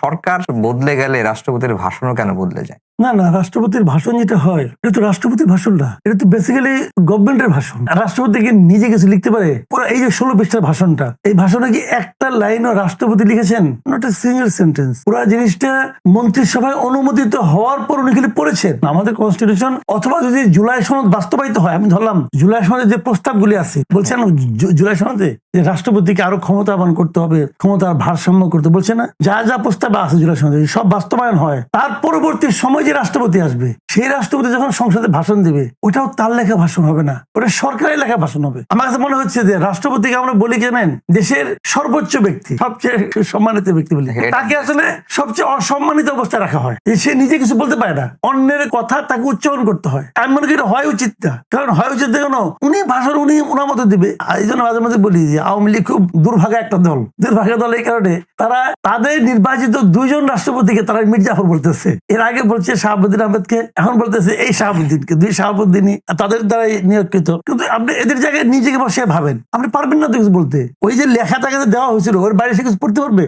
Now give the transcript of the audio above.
সরকার বদলে গেলে রাষ্ট্রপতির ভাষণও কেন বদলে যায়? না না, রাষ্ট্রপতির ভাষণ যেটা হয় এটা তো রাষ্ট্রপতির ভাষণ না, এটা তো বেসিক্যালি গভর্নমেন্টের ভাষণ। রাষ্ট্রপতি কি নিজে কিছু লিখতে পারে? পুরো এই যে 16 পৃষ্ঠার ভাষণটা, এই ভাষণে কি একটা লাইনও রাষ্ট্রপতি লিখেছেন? Not a single sentence. পুরো জিনিসটা মন্ত্রিসভায় অনুমোদিত হওয়ার পর উনি খালি পড়েছেন। আমাদের কনস্টিটিউশন অথবা যদি জুলাই সনদ বাস্তবায়িত হয়, আমি ধরলাম জুলাই সনদের যে প্রস্তাবগুলি আছে, বলছেন জুলাই সনদে যে রাষ্ট্রপতিকে আরো ক্ষমতাবান করতে হবে, ক্ষমতার ভারসাম্য করতে বলছে না? যা যা প্রস্তাব আছে জুলাই সনদে সব বাস্তবায়ন হয়, তার পরবর্তী সময় যে রাষ্ট্রপতি আসবে, সেই রাষ্ট্রপতি যখন সংসদে ভাষণ দিবে, ওটাও তার লেখা ভাষণ হবে না, ওটা সরকারের লেখা ভাষণ হবে। আমার কাছে মনে হচ্ছে যে রাষ্ট্রপতিকে আমরা বলি কেন, দেশের সর্বোচ্চ ব্যক্তি, সবচেয়ে সম্মানিত ব্যক্তি বলি, তাকে আসলে সবচেয়ে অসম্মানিত অবস্থায় রাখা হয়। সে নিজে কিছু বলতে পারে না, অন্যের কথা তাকে উচ্চারণ করতে হয়। আমি মনে করি হয় উচিত না, কারণ হয় উচিত কেন, উনি ভাষণ উনি ওনার মতো দিবে। এই জন্য মাঝে মাঝে বলি যে আওয়ামী লীগ খুব দুর্ভাগা একটা দল। দুর্ভাগা দল এই কারণে তারা তাদের নির্বাচিত 2 জন রাষ্ট্রপতিকে তারা মির্জাফর বলতেছে, এর আগে বলছে শাহাবুদ্দিন আহমেদকে, এখন বলতেছে এই শাহাবুদ্দিনকে। 2 শাহাবুদ্দিনই তাদের দ্বারাই নিয়োগকৃত। কিন্তু আপনি এদের জায়গায় নিজেকে বসে ভাবেন, আপনি পারবেন না তো কিছু বলতে। ওই যে লেখা তাকে দেওয়া হয়েছিল, ওর বাইরে সে কিছু পড়তে পারবে?